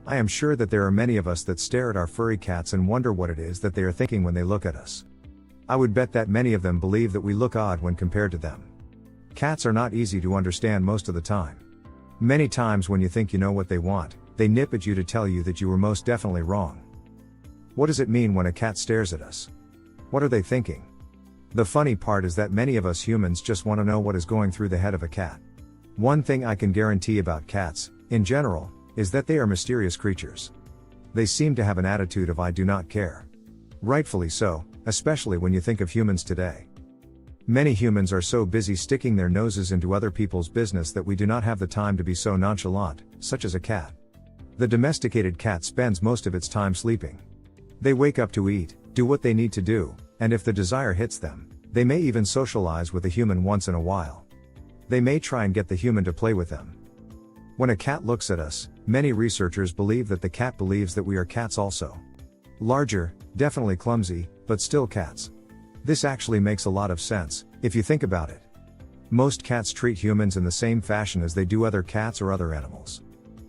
I am sure that there are many of us that stare at our furry cats and wonder what it is that they are thinking when they look at us. I would bet that many of them believe that we look odd when compared to them. Cats are not easy to understand most of the time. Many times when you think you know what they want, they nip at you to tell you that you were most definitely wrong. What does it mean when a cat stares at us? What are they thinking? The funny part is that many of us humans just want to know what is going through the head of a cat. One thing I can guarantee about cats, in general, is that they are mysterious creatures. They seem to have an attitude of I do not care. Rightfully so, especially when you think of humans today. Many humans are so busy sticking their noses into other people's business that we do not have the time to be so nonchalant, such as a cat. The domesticated cat spends most of its time sleeping. They wake up to eat, do what they need to do, and if the desire hits them, they may even socialize with a human once in a while. They may try and get the human to play with them. When a cat looks at us, many researchers believe that the cat believes that we are cats also. Larger, definitely clumsy, but still cats. This actually makes a lot of sense, if you think about it. Most cats treat humans in the same fashion as they do other cats or other animals.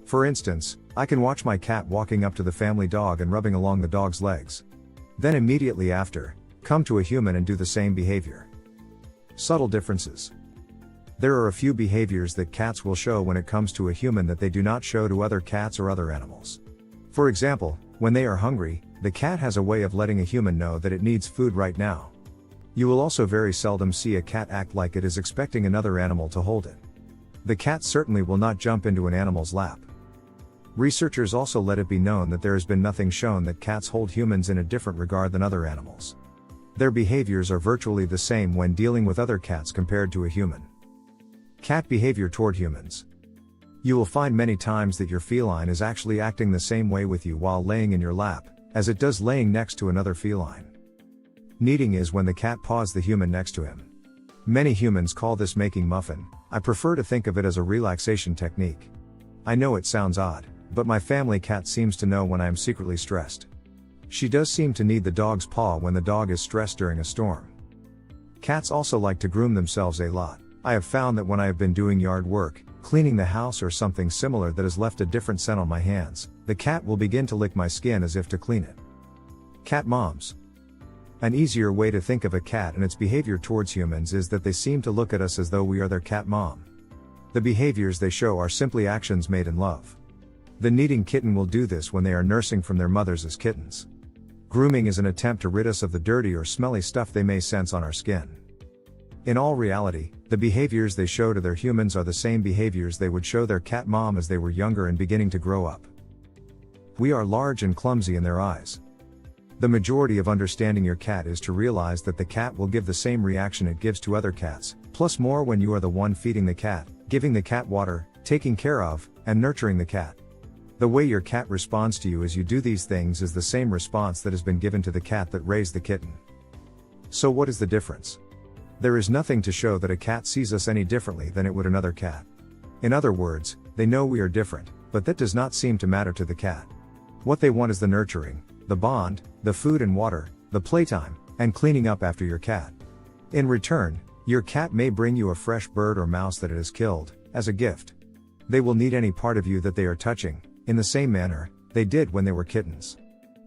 For instance, I can watch my cat walking up to the family dog and rubbing along the dog's legs. Then immediately after, come to a human and do the same behavior. Subtle differences. There are a few behaviors that cats will show when it comes to a human that they do not show to other cats or other animals. For example, when they are hungry, the cat has a way of letting a human know that it needs food right now. You will also very seldom see a cat act like it is expecting another animal to hold it. The cat certainly will not jump into an animal's lap. Researchers also let it be known that there has been nothing shown that cats hold humans in a different regard than other animals. Their behaviors are virtually the same when dealing with other cats compared to a human. Cat behavior toward humans. You will find many times that your feline is actually acting the same way with you while laying in your lap, as it does laying next to another feline. Kneading is when the cat paws the human next to him. Many humans call this making muffin. I prefer to think of it as a relaxation technique. I know it sounds odd, but my family cat seems to know when I am secretly stressed. She does seem to need the dog's paw when the dog is stressed during a storm. Cats also like to groom themselves a lot. I have found that when I have been doing yard work, cleaning the house or something similar that has left a different scent on my hands, the cat will begin to lick my skin as if to clean it. Cat moms. An easier way to think of a cat and its behavior towards humans is that they seem to look at us as though we are their cat mom. The behaviors they show are simply actions made in love. The kneading kitten will do this when they are nursing from their mothers as kittens. Grooming is an attempt to rid us of the dirty or smelly stuff they may sense on our skin. In all reality, the behaviors they show to their humans are the same behaviors they would show their cat mom as they were younger and beginning to grow up. We are large and clumsy in their eyes. The majority of understanding your cat is to realize that the cat will give the same reaction it gives to other cats, plus more when you are the one feeding the cat, giving the cat water, taking care of, and nurturing the cat. The way your cat responds to you as you do these things is the same response that has been given to the cat that raised the kitten. So what is the difference? There is nothing to show that a cat sees us any differently than it would another cat. In other words, they know we are different, but that does not seem to matter to the cat. What they want is the nurturing, the bond, the food and water, the playtime, and cleaning up after your cat. In return, your cat may bring you a fresh bird or mouse that it has killed, as a gift. They will need any part of you that they are touching, in the same manner they did when they were kittens.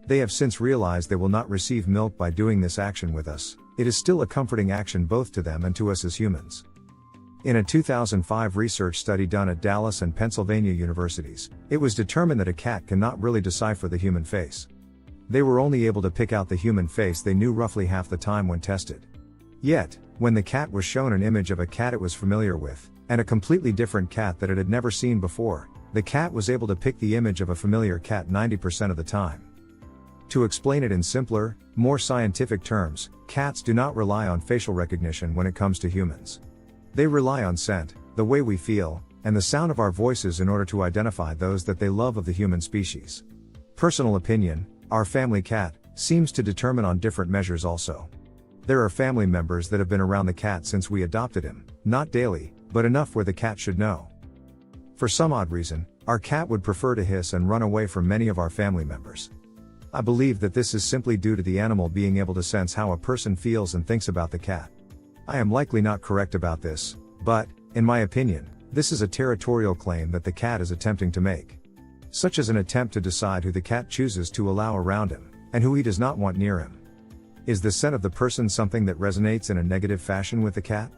They have since realized they will not receive milk by doing this action with us. It is still a comforting action both to them and to us as humans. In a 2005 research study done at Dallas and Pennsylvania universities, it was determined that a cat cannot really decipher the human face. They were only able to pick out the human face they knew roughly half the time when tested. Yet, when the cat was shown an image of a cat it was familiar with, and a completely different cat that it had never seen before, the cat was able to pick the image of a familiar cat 90% of the time. To explain it in simpler, more scientific terms, cats do not rely on facial recognition when it comes to humans. They rely on scent, the way we feel, and the sound of our voices in order to identify those that they love of the human species. Personal opinion, our family cat seems to determine on different measures also. There are family members that have been around the cat since we adopted him, not daily, but enough where the cat should know. For some odd reason, our cat would prefer to hiss and run away from many of our family members. I believe that this is simply due to the animal being able to sense how a person feels and thinks about the cat. I am likely not correct about this, but, in my opinion, this is a territorial claim that the cat is attempting to make. such as an attempt to decide who the cat chooses to allow around him, and who he does not want near him. Is the scent of the person something that resonates in a negative fashion with the cat?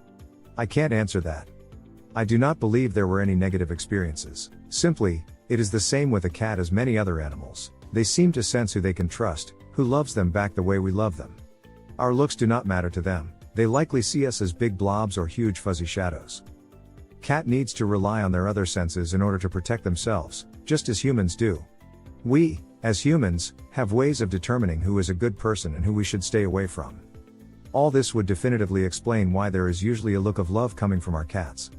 I can't answer that. I do not believe there were any negative experiences. Simply, it is the same with a cat as many other animals. They seem to sense who they can trust, who loves them back the way we love them. Our looks do not matter to them. They likely see us as big blobs or huge fuzzy shadows. Cat needs to rely on their other senses in order to protect themselves, just as humans do. We, as humans, have ways of determining who is a good person and who we should stay away from. All this would definitively explain why there is usually a look of love coming from our cats.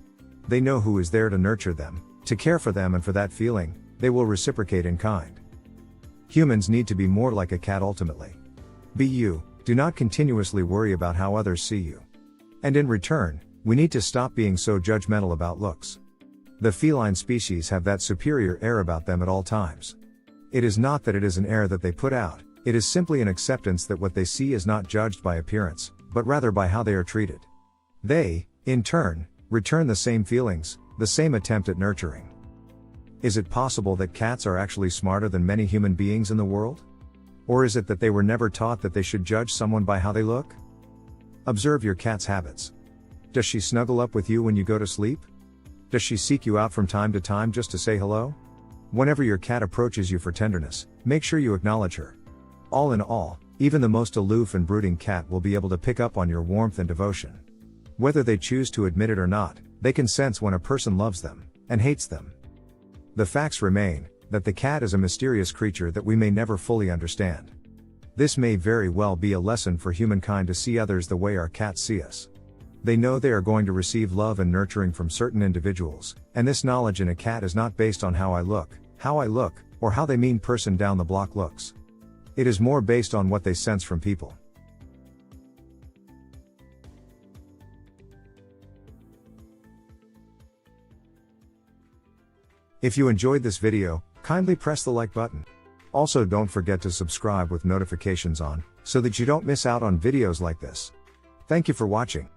They know who is there to nurture them, to care for them, and for that feeling, they will reciprocate in kind. Humans need to be more like a cat ultimately. Be you, do not continuously worry about how others see you. And in return, we need to stop being so judgmental about looks. The feline species have that superior air about them at all times. It is not that it is an air that they put out, it is simply an acceptance that what they see is not judged by appearance, but rather by how they are treated. They, in turn, return the same feelings, the same attempt at nurturing. Is it possible that cats are actually smarter than many human beings in the world? Or is it that they were never taught that they should judge someone by how they look? Observe your cat's habits. Does she snuggle up with you when you go to sleep? Does she seek you out from time to time just to say hello? Whenever your cat approaches you for tenderness, make sure you acknowledge her. All in all, even the most aloof and brooding cat will be able to pick up on your warmth and devotion. Whether they choose to admit it or not, they can sense when a person loves them, and hates them. The facts remain, that the cat is a mysterious creature that we may never fully understand. This may very well be a lesson for humankind to see others the way our cats see us. They know they are going to receive love and nurturing from certain individuals, and this knowledge in a cat is not based on how I look, or how the mean person down the block looks. It is more based on what they sense from people. If you enjoyed this video, kindly press the like button. Also, don't forget to subscribe with notifications on, so that you don't miss out on videos like this. Thank you for watching.